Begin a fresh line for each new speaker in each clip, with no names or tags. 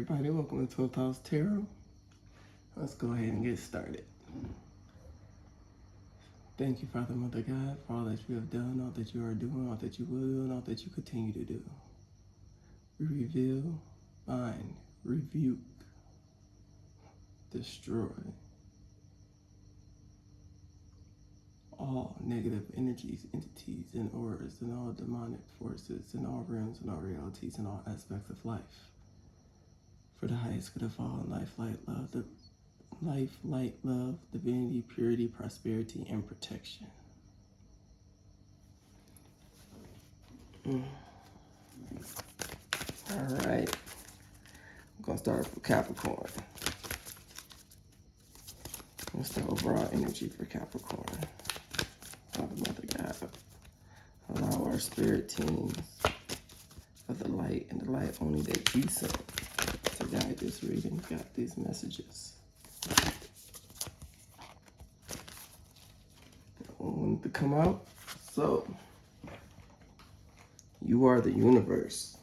everybody, welcome to 12th House Tarot. Let's go ahead and get started. Thank you, Father, Mother God, for all that you have done, all that you are doing, all that you will do, and all that you continue to do. We reveal, bind, rebuke, destroy all negative energies, entities, and auras, and all demonic forces, and all realms, and all realities, and all aspects of life. For the highest good of all, life, light, love, divinity, purity, prosperity, and protection. All right. I'm going to start with Capricorn. What's the overall energy for Capricorn? Father, Mother God, allow our spirit teams of the light and the light only that you send to guide this reading, got these messages. I want to come out. So, you are the universe.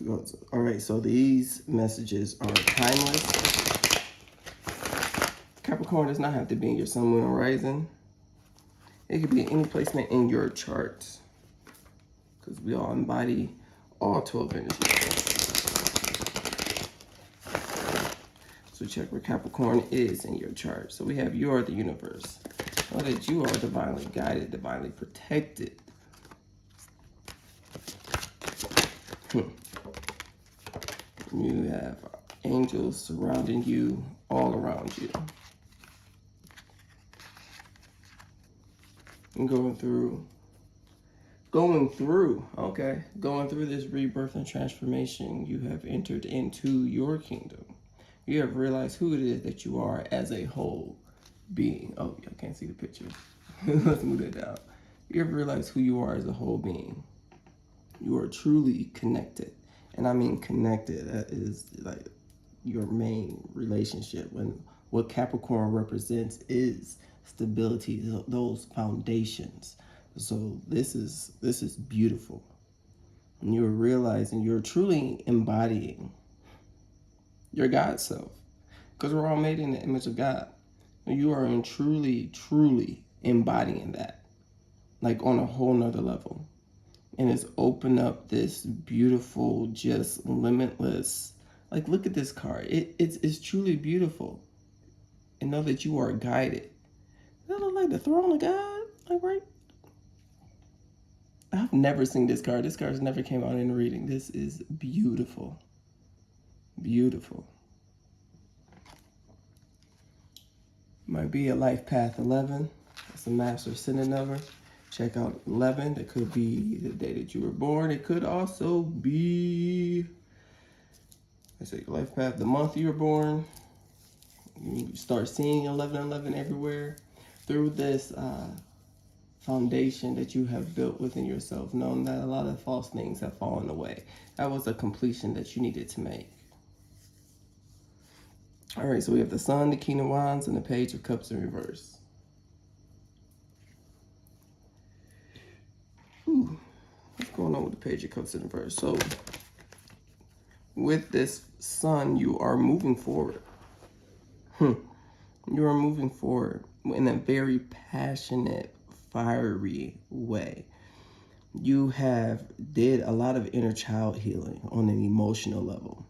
All right, so these messages are timeless. Capricorn does not have to be in your sun, moon, or rising. It could be in any placement in your chart, because we all embody all 12 energies. So check where Capricorn is in your chart. So we have you are the universe. Know that you are divinely guided, divinely protected. You have angels surrounding you, all around you. And going through this rebirth and transformation, you have entered into your kingdom. You have realized who it is that you are as a whole being. Oh, I can't see the picture. Let's move that down. You have realized who you are as a whole being. You are truly connected. And I mean connected. That is like your main relationship. When what Capricorn represents is stability, those foundations. So this is beautiful. And you're realizing you're truly embodying your God self, because we're all made in the image of God. You are in truly embodying that, like on a whole nother level. And it's opened up this beautiful, just limitless, like look at this card. It's truly beautiful. And know that you are guided. Does that look like the throne of God? Like, right? I've never seen this card. This card's never came out in a reading. This is beautiful. Beautiful. Might be a life path 11. That's a master ascendant number. Check out 11. That could be the day that you were born. It could also be, let's say, life path, the month you were born. You start seeing 1111 everywhere through this foundation that you have built within yourself, knowing that a lot of false things have fallen away. That was a completion that you needed to make. All right, so we have the Sun, the King of Wands, and the Page of Cups in reverse. Ooh, what's going on with the Page of Cups in reverse? So, with this Sun, you are moving forward. You are moving forward in a very passionate, fiery way. You have did a lot of inner child healing on an emotional level,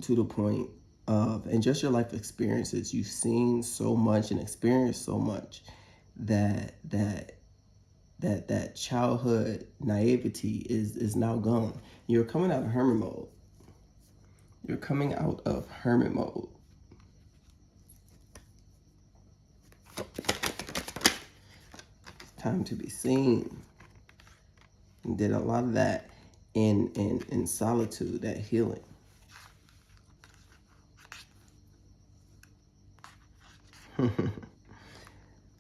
to the point of, and just your life experiences, you've seen so much and experienced so much that childhood naivety is now gone. You're coming out of hermit mode. You're coming out of hermit mode. Time to be seen. And did a lot of that in solitude, that healing.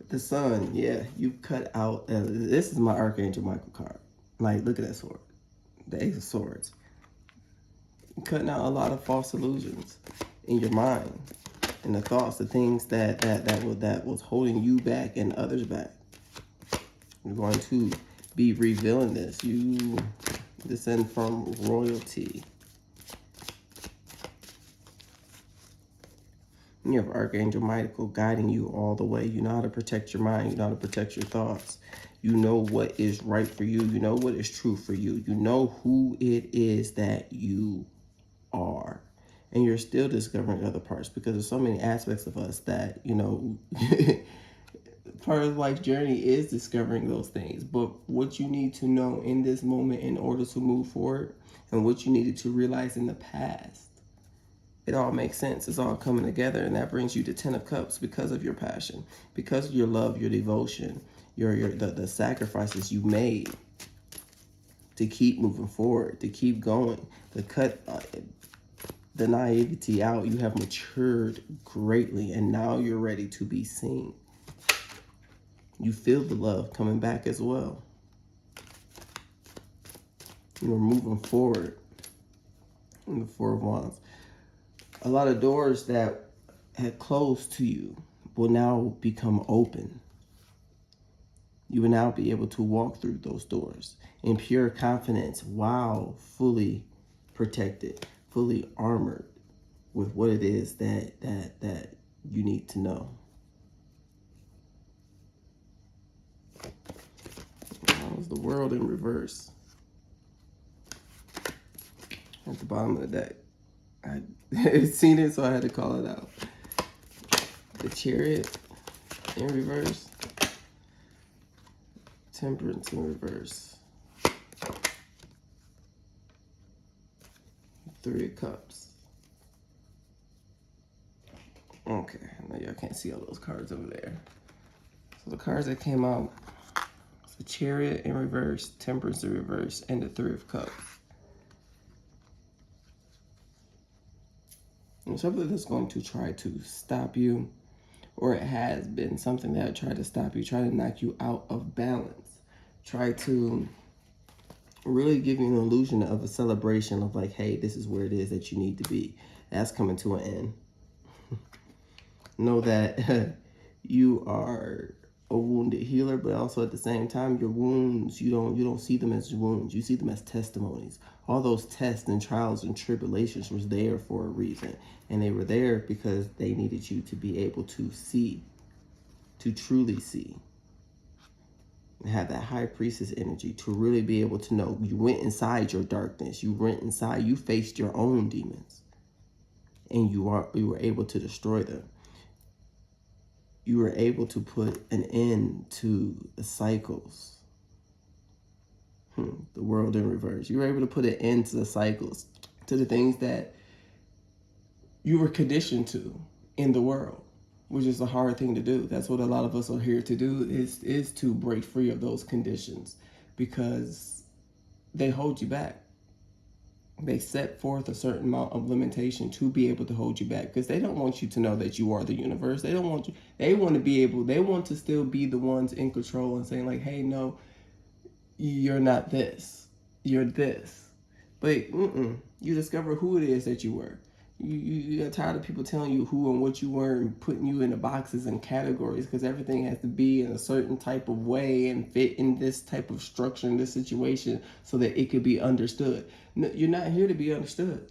The Sun, yeah, you cut out, this is my Archangel Michael card. Like, look at that sword, the Ace of Swords. You're cutting out a lot of false illusions in your mind, and the thoughts, the things that was holding you back and others back. You're going to be revealing this. You Descend from royalty. You have Archangel Michael guiding you all the way. You know how to protect your mind. You know how to protect your thoughts. You know what is right for you. You know what is true for you. You know who it is that you are. And you're still discovering other parts, because there's so many aspects of us that, you know, part of life's journey is discovering those things. But what you need to know in this moment in order to move forward, and what you needed to realize in the past, it all makes sense. It's all coming together, and that brings you to 10 of Cups because of your passion, because of your love, your devotion, the sacrifices you made to keep moving forward, to keep going, to cut the naivety out. You have matured greatly, and now you're ready to be seen. You feel the love coming back as well. You're moving forward in the Four of Wands. A lot of doors that had closed to you will now become open. You will now be able to walk through those doors in pure confidence while fully protected, fully armored with what it is that you need to know. That was the World in reverse at the bottom of the deck. I had seen it, so I had to call it out. The Chariot in reverse. Temperance in reverse. Three of Cups. Okay, I know y'all can't see all those cards over there. So the cards that came out, the Chariot in reverse, Temperance in reverse, and the Three of Cups. And something that's going to try to stop you, or it has been something that tried to stop you, try to knock you out of balance, try to really give you an illusion of a celebration of like, hey, this is where it is that you need to be. That's coming to an end. Know that you are a wounded healer, but also at the same time, your wounds, you don't see them as wounds. You see them as testimonies. All those tests and trials and tribulations was there for a reason. And they were there because they needed you to be able to see, to truly see. And have that high priestess energy to really be able to know. You went inside your darkness. You went inside. You faced your own demons. And you were able to destroy them. You were able to put an end to the cycles. The World in reverse. You were able to put an end to the cycles, to the things that you were conditioned to in the world, which is a hard thing to do. That's what a lot of us are here to do, is to break free of those conditions, because they hold you back. They set forth a certain amount of limitation to be able to hold you back, because they don't want you to know that you are the universe. They don't want you. They want to be able. They want to still be the ones in control and saying like, "Hey, no, you're not this. You're this." But you discover who it is that you were. You got tired of people telling you who and what you were and putting you into boxes and categories, because everything has to be in a certain type of way and fit in this type of structure in this situation so that it could be understood. No, you're not here to be understood.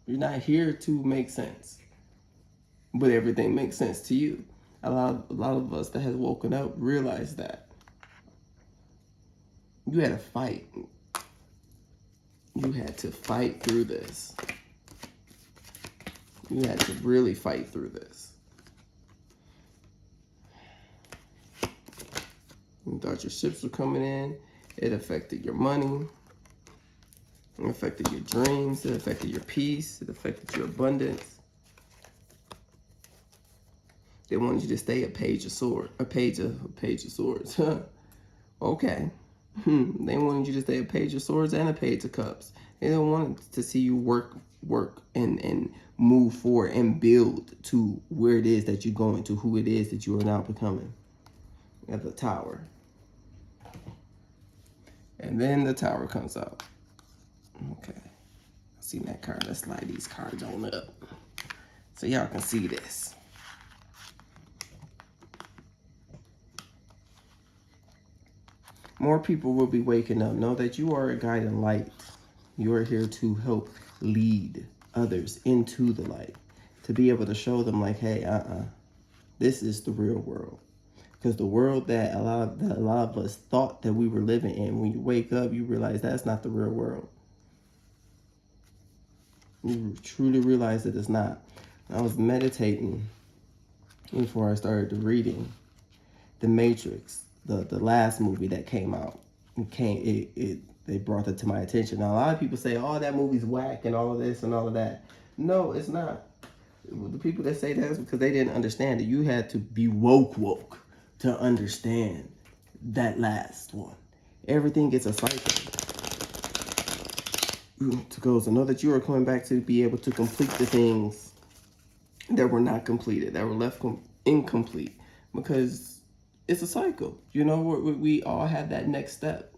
You're not here to make sense. But everything makes sense to you. A lot of us that has woken up realize that. You had to fight. You had to fight through this. You had to really fight through this. You thought your ships were coming in. It affected your money. It affected your dreams. It affected your peace. It affected your abundance. They wanted you to stay a page of swords. A page of swords. Okay. They wanted you to stay a page of swords and a page of cups. They don't want to see you work and move forward and build to where it is that you're going, to who it is that you are now becoming. At the Tower. And then the Tower comes out. Okay. I seen that card. Let's slide these cards on up so y'all can see this. More people will be waking up. Know that you are a guiding light. You are here to help lead others into the light. To be able to show them like, hey, this is the real world. Because the world that a lot of us thought that we were living in, when you wake up, you realize that's not the real world. You truly realize that it's not. I was meditating before I started reading The Matrix, the last movie that came out. They brought that to my attention. Now, a lot of people say, oh, that movie's whack and all of this and all of that. No, it's not. The people that say that is because they didn't understand it. You had to be woke to understand that last one. Everything gets a cycle. To go, so know that you are coming back to be able to complete the things that were not completed, that were left incomplete, because it's a cycle. You know, we all have that next step.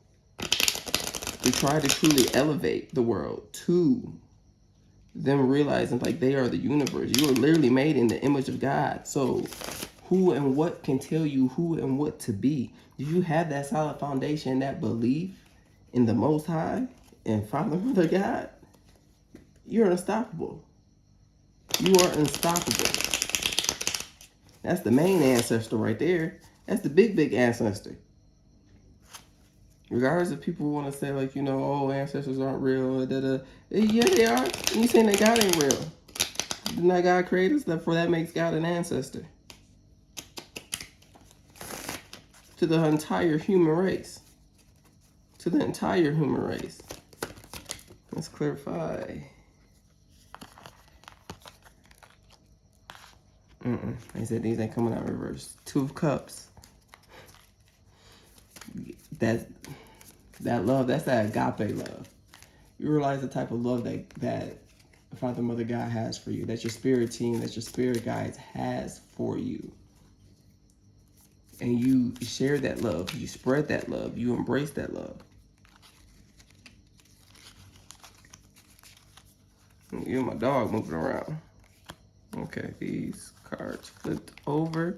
We try to truly elevate the world to them realizing like they are the universe. You are literally made in the image of God. So who and what can tell you who and what to be? Do you have that solid foundation, that belief in the Most High and Father, Mother, God? You're unstoppable. You are unstoppable. That's the main ancestor right there. That's the big ancestor. Regardless if people want to say like, you know, oh, ancestors aren't real. Yeah, they are. You saying that God ain't real. Didn't that God create us? Therefore, that makes God an ancestor to the entire human race. To the entire human race. Let's clarify. They said these ain't coming out reverse. Two of Cups. That love, that's that agape love. You realize the type of love that Father, Mother, God has for you. That your spirit team, that your spirit guides has for you. And you share that love. You spread that love. You embrace that love. You and my dog moving around. Okay, these cards flipped over.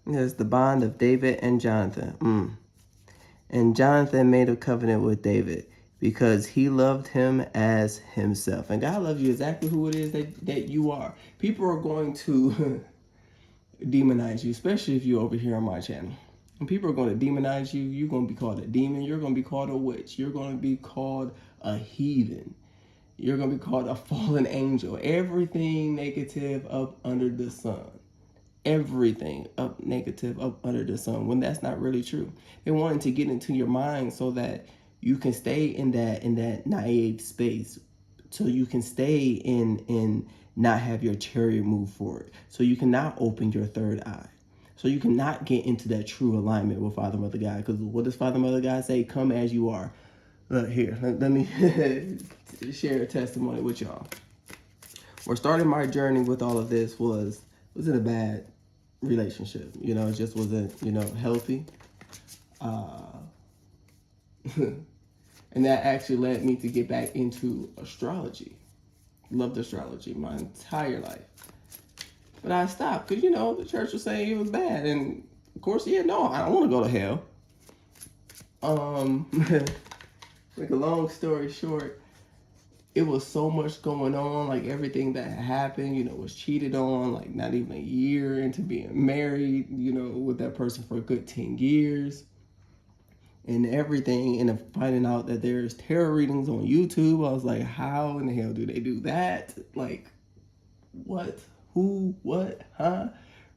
There's the bond of David and Jonathan. And Jonathan made a covenant with David because he loved him as himself. And God loves you exactly who it is that you are. People are going to demonize you, especially if you're over here on my channel. And people are going to demonize you. You're going to be called a demon. You're going to be called a witch. You're going to be called a heathen. You're going to be called a fallen angel. Everything negative up under the sun. Everything up negative up under the sun, when that's not really true. They wanted to get into your mind so that you can stay in that naive space, so you can stay in not have your chariot move forward, so you cannot open your third eye, so you cannot get into that true alignment with Father, Mother, God. Because what does Father, Mother, God say? Come as you are. Here, let me share a testimony with y'all. Where starting my journey with all of this was in a bad relationship. You know, it just wasn't, healthy. And that actually led me to get back into astrology. Loved astrology my entire life. But I stopped because, the church was saying it was bad. And, of course, I don't want to go to hell. Make a long story short, it was so much going on, like everything that happened, was cheated on, like not even a year into being married, with that person for a good 10 years. And everything, and finding out that there's tarot readings on YouTube. I was like, how in the hell do they do that? Like, what? Who? What? Huh?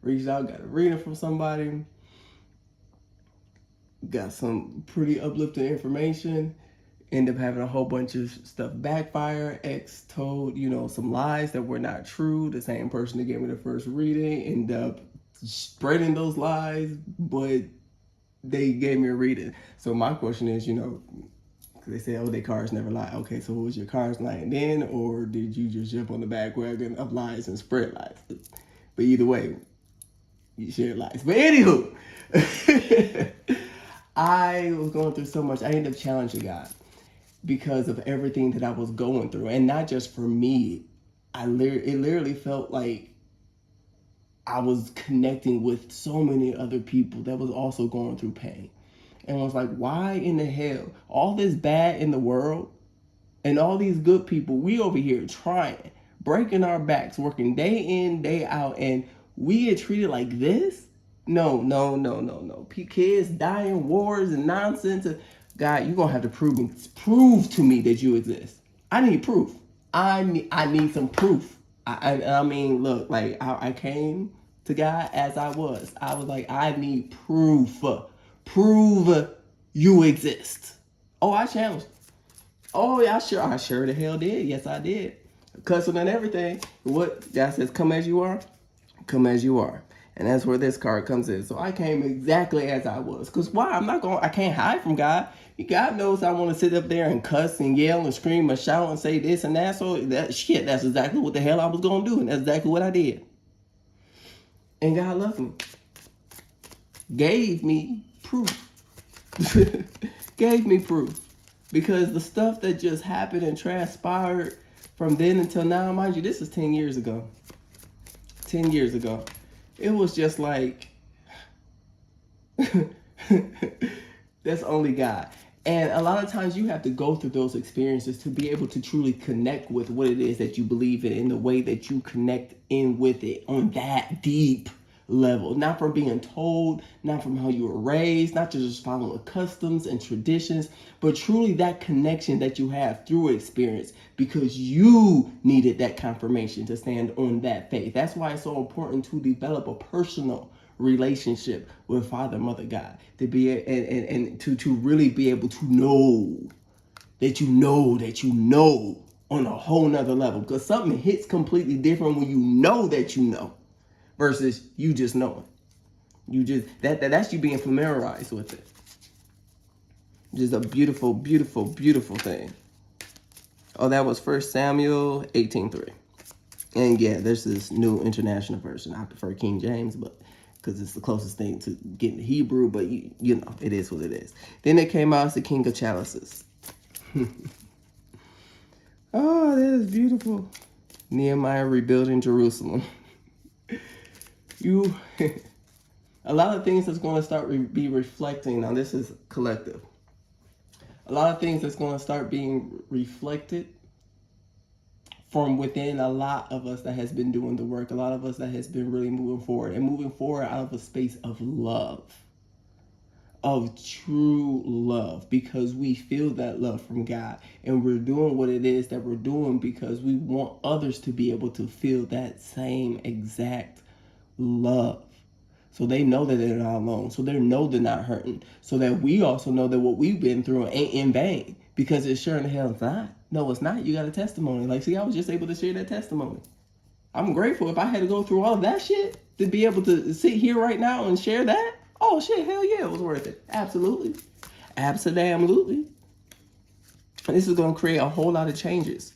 Reached out, got a reading from somebody. Got some pretty uplifting information. End up having a whole bunch of stuff backfire. Ex told, some lies that were not true. The same person that gave me the first reading ended up spreading those lies, but they gave me a reading. So my question is, they say, oh, their cards never lie. Okay, so was your cards lying then, or did you just jump on the bandwagon of lies and spread lies? But either way, you shared lies. But anywho, I was going through so much. I ended up challenging God because of everything that I was going through. And not just for me. It literally felt like I was connecting with so many other people that was also going through pain. And I was like, why in the hell? All this bad in the world and all these good people, we over here trying, breaking our backs, working day in, day out, and we get treated like this? No. Kids dying, wars and nonsense. God, you're going to have to prove to me that you exist. I need proof. I need some proof. I mean, look, like I came to God as I was. I was like, I need proof. Prove you exist. Oh, I challenged. Oh, yeah, I sure the hell did. Yes, I did. Cussing and everything. What God says, come as you are, come as you are. And that's where this card comes in. So I came exactly as I was. Because why? I can't hide from God. God knows I want to sit up there and cuss and yell and scream and shout and say this and that. So that's exactly what the hell I was going to do. And that's exactly what I did. And God loved me. Gave me proof. Gave me proof. Because the stuff that just happened and transpired from then until now, mind you, this is 10 years ago. 10 years ago. It was just like, that's only God. And a lot of times you have to go through those experiences to be able to truly connect with what it is that you believe in the way that you connect in with it on that deep level. Not from being told, not from how you were raised, not just following customs and traditions, but truly that connection that you have through experience because you needed that confirmation to stand on that faith. That's why it's so important to develop a personal relationship with Father, Mother, God, to be and to really be able to know that you know on a whole nother level, because something hits completely different when you know that you know versus you just knowing. You just that's you being familiarized with it. Just a beautiful, beautiful, beautiful thing. Oh, that was 1 Samuel 18:3. And yeah, there's this new international version. I prefer King James, but because it's the closest thing to getting Hebrew, but you know, it is what it is. Then it came out as the King of Chalices. Oh, that is beautiful. Nehemiah rebuilding Jerusalem. A lot of things that's going to start be reflecting. Now, this is collective. A lot of things that's going to start being reflected from within a lot of us that has been doing the work, a lot of us that has been really moving forward out of a space of love, of true love, because we feel that love from God and we're doing what it is that we're doing because we want others to be able to feel that same exact love. So they know that they're not alone. So they know they're not hurting. So that we also know that what we've been through ain't in vain. Because it's sure in the hell it's not. No, it's not. You got a testimony. Like, see, I was just able to share that testimony. I'm grateful if I had to go through all of that shit to be able to sit here right now and share that. Oh, shit, hell yeah, it was worth it. Absolutely. Absolutely. This is going to create a whole lot of changes.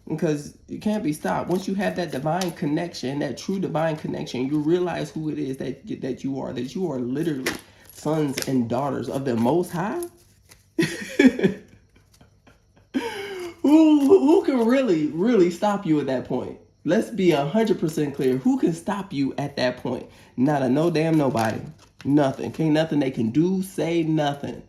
Because it can't be stopped. Once you have that divine connection, that true divine connection, you realize who it is that you are. That you are literally sons and daughters of the Most High. Who can really stop you at that point? Let's be 100% clear. Who can stop you at that point? Not a no damn nobody. Nothing. Can't nothing they can do, say, nothing.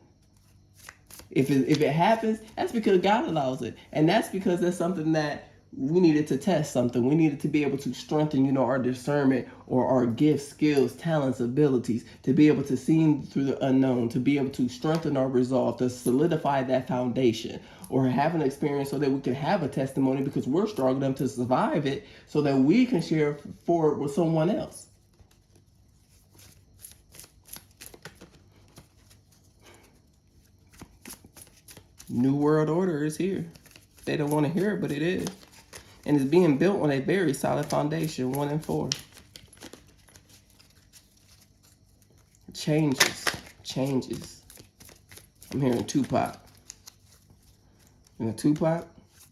If it happens, that's because God allows it. And that's because that's something that we needed to test something. We needed to be able to strengthen, our discernment or our gifts, skills, talents, abilities, to be able to see through the unknown, to be able to strengthen our resolve, to solidify that foundation, or have an experience so that we can have a testimony because we're strong enough to survive it so that we can share forward with someone else. New world order is here. They don't want to hear it, but it is. And it's being built on a very solid foundation, 1 and 4. Changes. I'm hearing Tupac. Tupac,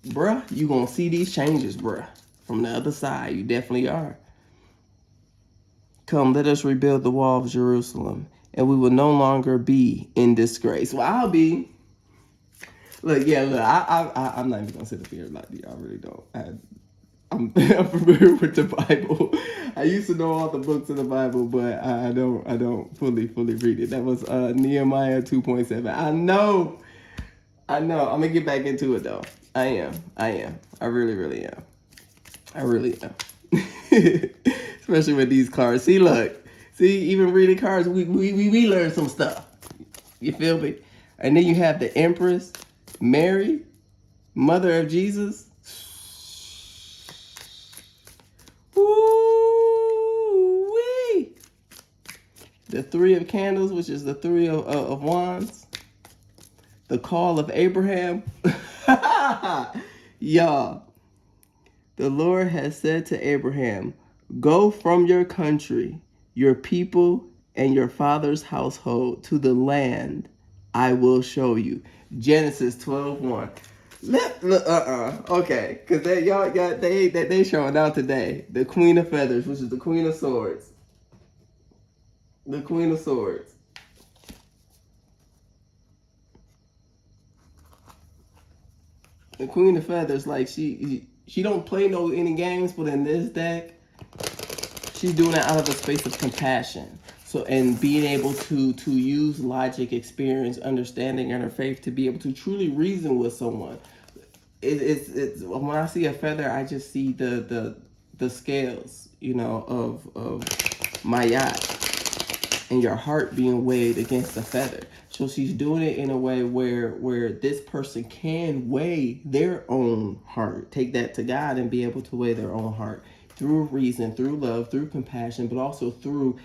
bruh, you gonna see these changes, bruh. From the other side, you definitely are. Come, let us rebuild the wall of Jerusalem, and we will no longer be in disgrace. Well, I'll be. Look, I'm not even gonna sit up here like you. I really don't. I'm familiar with the Bible. I used to know all the books of the Bible, but I don't fully read it. That was Nehemiah 2.7. I know. I'm gonna get back into it though. I am. I really am. I really am. Especially with these cards. See, look. See, even reading cards, we learn some stuff. You feel me? And then you have the Empress, Mary, Mother of Jesus. Woo-wee. The Three of Candles, which is the Three of Wands. The Call of Abraham. Y'all, the Lord has said to Abraham, go from your country, your people, and your father's household to the land I will show you. Genesis 12:1. Okay, because they showing out today. The Queen of Feathers, which is the Queen of Swords. The Queen of Swords. The Queen of Feathers, like she don't play any games, but in this deck, she's doing it out of a space of compassion. So, and being able to use logic, experience, understanding, and her faith to be able to truly reason with someone. It's when I see a feather, I just see the scales, you know, of my yacht, and your heart being weighed against the feather. So she's doing it in a way where this person can weigh their own heart, take that to God and be able to weigh their own heart through reason, through love, through compassion, but also through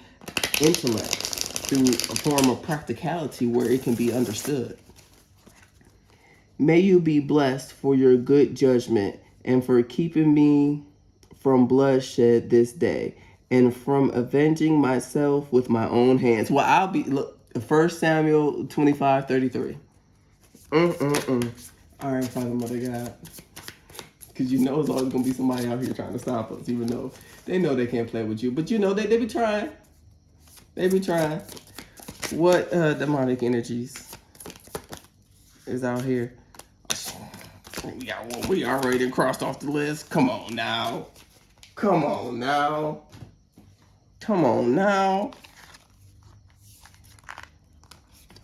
intellect, through a form of practicality where it can be understood. May you be blessed for your good judgment and for keeping me from bloodshed this day and from avenging myself with my own hands. Well, I'll be, look, 1 Samuel 25:33. All right, Father, Mother God. Because you know it's always going to be somebody out here trying to stop us, even though they know they can't play with you. But you know, they be trying. They be trying. What demonic energies is out here? We already crossed off the list. Come on now. Come on now. Come on now.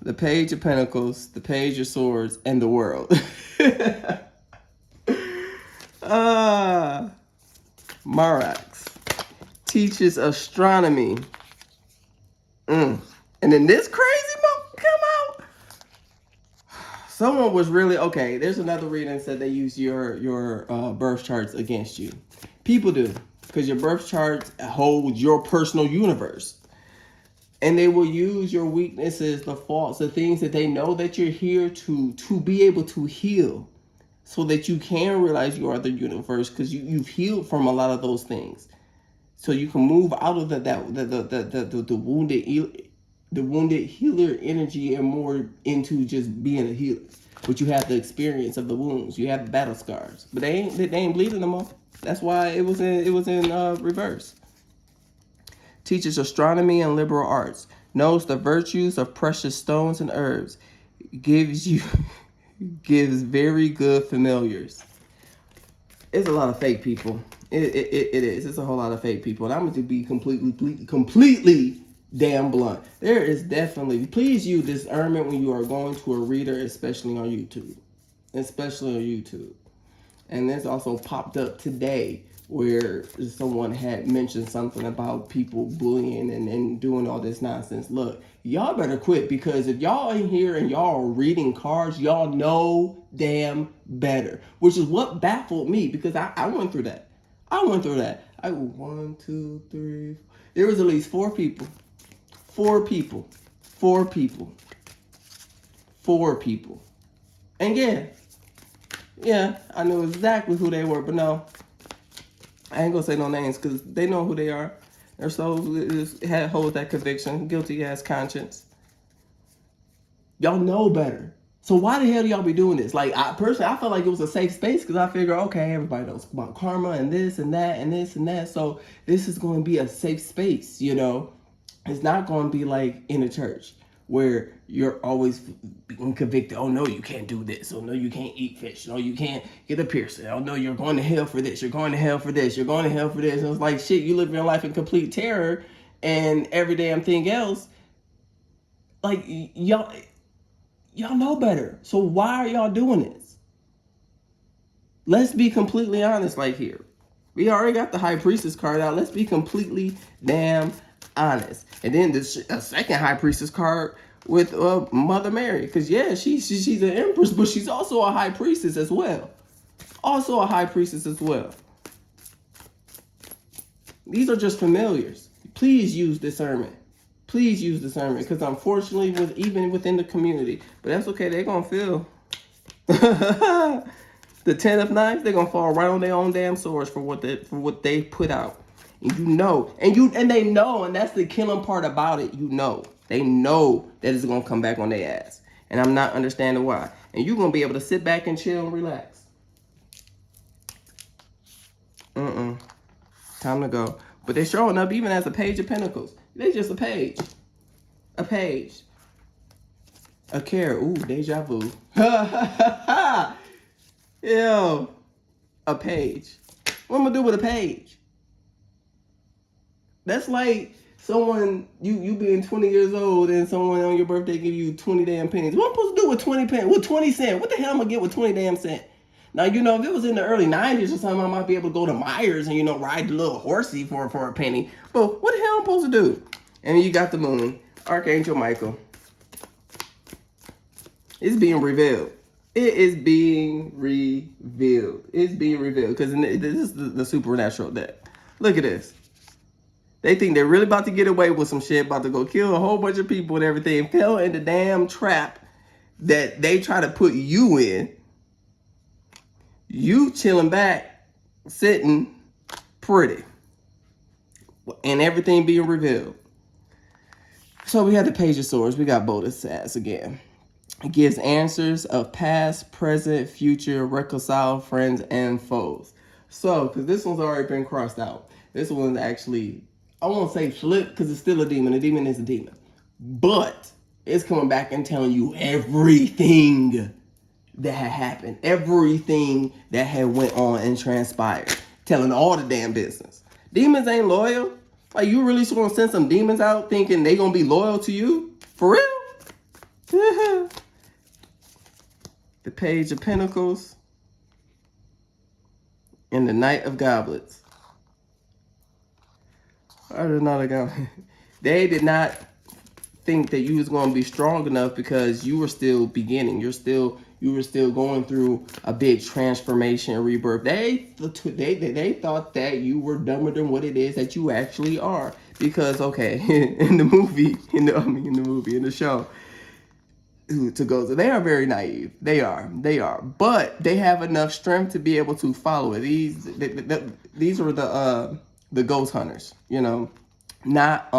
The Page of Pentacles, the Page of Swords, and the World. Marax teaches astronomy. And then this crazy come out. Someone was really, okay, there's another reading that said they use your birth charts against you. People do, because your birth charts hold your personal universe. And they will use your weaknesses, the faults, the things that they know that you're here to be able to heal, so that you can realize you are the universe, because you've healed from a lot of those things. So you can move out of the wounded healer energy and more into just being a healer. But you have the experience of the wounds, you have the battle scars, but they ain't bleeding no more. That's why it was in reverse. Teaches astronomy and liberal arts, knows the virtues of precious stones and herbs, gives very good familiars. It's a lot of fake people. It is. It's a whole lot of fake people. And I'm going to be completely damn blunt. There is definitely, please use discernment when you are going to a reader, especially on YouTube. And this also popped up today where someone had mentioned something about people bullying and doing all this nonsense. Look, y'all better quit, because if y'all in here and y'all are reading cards, y'all know damn better. Which is what baffled me, because I went through that. I went 1, 2, 3. There was at least 4 people. 4 people. And yeah, I knew exactly who they were, but no. I ain't gonna say no names, because they know who they are. Their souls hold that conviction, guilty ass conscience. Y'all know better. So why the hell do y'all be doing this? Like, I felt like it was a safe space, because I figure, okay, everybody knows about karma and this and that and this and that. So this is going to be a safe space, you know. It's not going to be like in a church where you're always being convicted. Oh no, you can't do this. Oh no, you can't eat fish. No, you can't get a piercing. Oh no, you're going to hell for this. You're going to hell for this. You're going to hell for this. And it's like, shit, you live your life in complete terror and every damn thing else. Like, y'all know better. So why are y'all doing this? Let's be completely honest like here. We already got the high priestess card out. Let's be completely damn honest. And then a second high priestess card with Mother Mary. Because, yeah, she's an empress, but she's also a high priestess as well. Also a high priestess as well. These are just familiars. Please use discernment. Please use discernment. Because unfortunately, even within the community. But that's okay. They're going to feel. The 10 of knives, they're gonna fall right on their own damn swords for what they put out. And you know, and they know, and that's the killing part about it. You know, they know that it's gonna come back on their ass, and I'm not understanding why. And you're gonna be able to sit back and chill and relax. Time to go. But they're showing up even as a page of pentacles. They just a page, a care. Ooh, deja vu. Ew, a page. What am I gonna do with a page? That's like someone, you being 20 years old and someone on your birthday give you 20 damn pennies. What am I supposed to do with 20 pennies? With 20 cents? What the hell am I gonna get with 20 damn cents? Now, if it was in the early 90s or something, I might be able to go to Myers and, ride the little horsey for a penny. But what the hell am I supposed to do? And you got the moon, Archangel Michael. It's being revealed. It is being revealed. It's being revealed because this is the supernatural deck. Look at this. They think they're really about to get away with some shit, about to go kill a whole bunch of people and everything, fell in the damn trap that they try to put you in. You chilling back, sitting pretty, and everything being revealed. So we have the Page of Swords. We got Bodhisattva again. It gives answers of past, present, future, reconciled friends and foes. So, because this one's already been crossed out. This one's actually, I won't say flipped because it's still a demon. A demon is a demon. But it's coming back and telling you everything that had happened. Everything that had went on and transpired. Telling all the damn business. Demons ain't loyal. Like, you really just want to send some demons out thinking they going to be loyal to you? For real? The Page of Pentacles and the Knight of Goblets. They did not think that you was going to be strong enough because you were still beginning. You were still going through a big transformation and rebirth. They thought that you were dumber than what it is that you actually are. Because, okay, in the show, to go. So they are very naive. They are. But they have enough strength to be able to follow it. These are the ghost hunters, not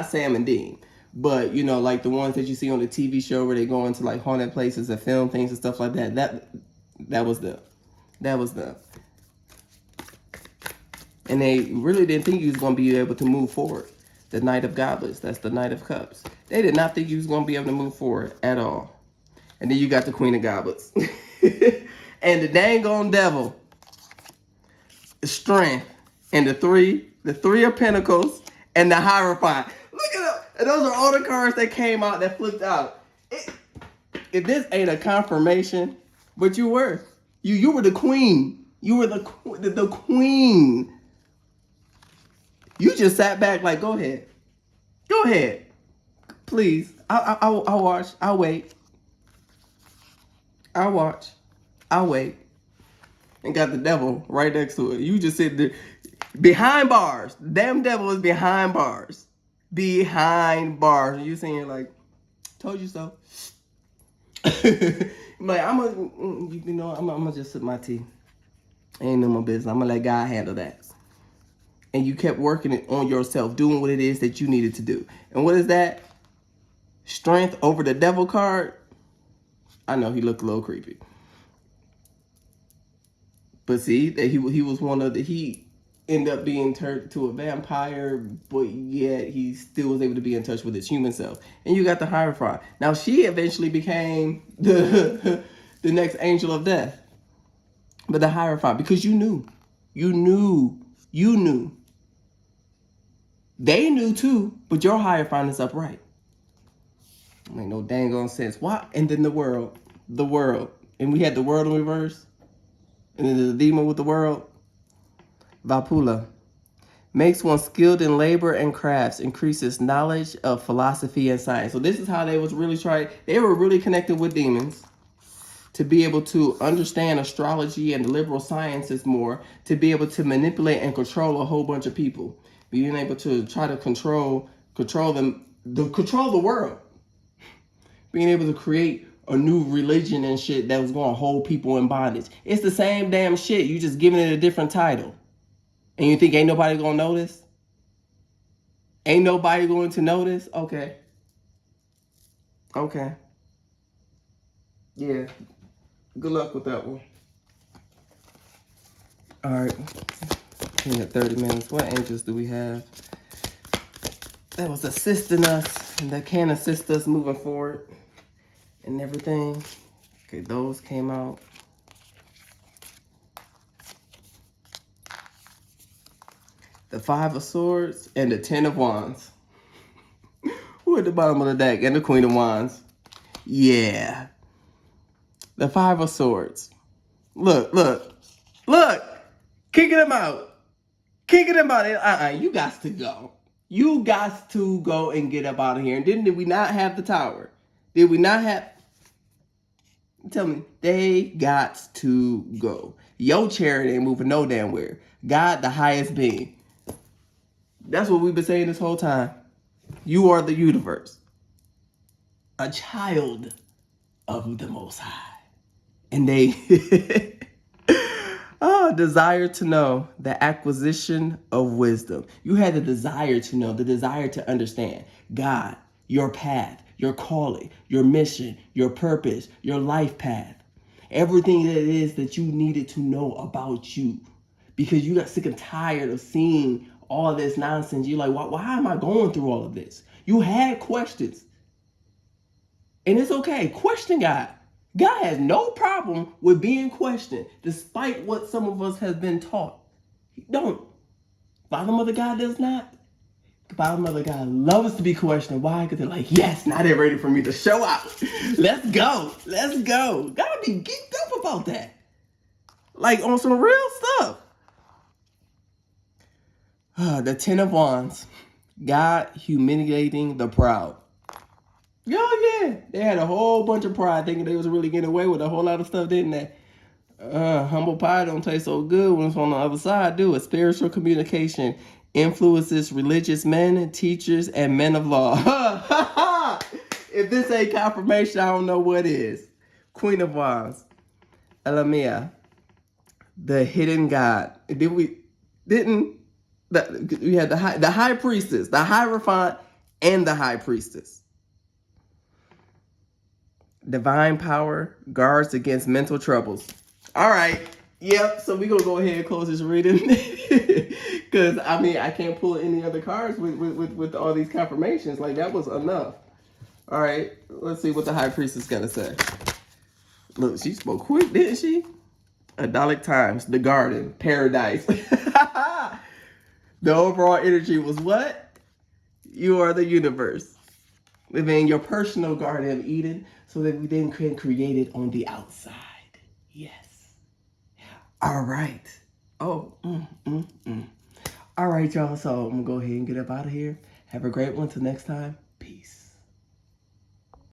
Sam and Dean, but like the ones that you see on the TV show where they go into like haunted places and film things and stuff like that. That was them. And they really didn't think you was going to be able to move forward. The Knight of Goblets, that's the Knight of Cups. They did not think you was going to be able to move forward at all. And then you got the Queen of Goblets. And the dang on devil, Strength, and the three of Pentacles, and the Hierophant. Look at them. And those are all the cards that came out that flipped out. If this ain't a confirmation, but you were. You were the queen. You were the queen. You just sat back like, go ahead. Go ahead. Please. I'll watch. I'll wait. I'll watch. I'll wait. And got the devil right next to it. You just sit there. Behind bars. Damn devil is behind bars. Behind bars. And you saying like, told you so. Like, I'm gonna just sip my tea. Ain't no more business. I'm gonna let God handle that. And you kept working it on yourself, doing what it is that you needed to do. And what is that? Strength over the devil card. I know he looked a little creepy. But see, that he was one of the end up being turned to a vampire, but yet he still was able to be in touch with his human self. And you got the Hierophant. Now she eventually became the the next angel of death. But the Hierophant, because you knew. They knew too, but your Hierophant is upright. Make no dang on sense. Why? And then the world. And we had the world in reverse. And then the demon with the world. Vapula. Makes one skilled in labor and crafts, increases knowledge of philosophy and science. So this is how they was really trying. They were really connected with demons to be able to understand astrology and the liberal sciences more, to be able to manipulate and control a whole bunch of people, being able to try to control the world, being able to create a new religion and shit that was going to hold people in bondage. It's the same damn shit. You just giving it a different title. And you think ain't nobody gonna notice? Ain't nobody going to notice? Okay. Yeah. Good luck with that one. All right. In the 30 minutes. What angels do we have that was assisting us and that can assist us moving forward and everything? Okay, those came out. The 5 of Swords and the 10 of Wands. Who at the bottom of the deck? And the Queen of Wands. Yeah. The 5 of Swords. Look. Kicking them out. You got to go. You got to go and get up out of here. And did we not have the tower? Did we not have... Tell me. They got to go. Your chariot ain't moving no damn where. God, the highest being. That's what we've been saying this whole time. You are the universe. A child of the Most High. And they... desire to know, the acquisition of wisdom. You had the desire to know, the desire to understand God, your path, your calling, your mission, your purpose, your life path. Everything that it is that you needed to know about you. Because you got sick and tired of seeing all this nonsense. You're like, why am I going through all of this? You had questions. And it's okay. Question God. God has no problem with being questioned, despite what some of us have been taught. He don't. Father, Mother, God does not. Father, Mother, God loves to be questioned. Why? Because they're like, yes, now they're ready for me to show out. Let's go. Gotta be geeked up about that. Like on some real stuff. The 10 of Wands. God humiliating the proud. Yeah. They had a whole bunch of pride thinking they was really getting away with a whole lot of stuff, didn't they? Humble pie don't taste so good when it's on the other side, do it. Spiritual communication influences religious men, teachers, and men of law. If this ain't confirmation, I don't know what is. Queen of Wands. Elamia. The hidden God. We had the high priestess, the Hierophant, and the high priestess. Divine power guards against mental troubles. All right. Yep. So we're going to go ahead and close this reading. Because, I can't pull any other cards with all these confirmations. Like, that was enough. All right. Let's see what the high priestess got to say. Look, she spoke quick, didn't she? Adolic times, the garden, paradise. The overall energy was what? You are the universe. Living your personal Garden of Eden so that we then can create it on the outside. Yes. All right. All right, y'all. So I'm going to go ahead and get up out of here. Have a great one. Till next time. Peace.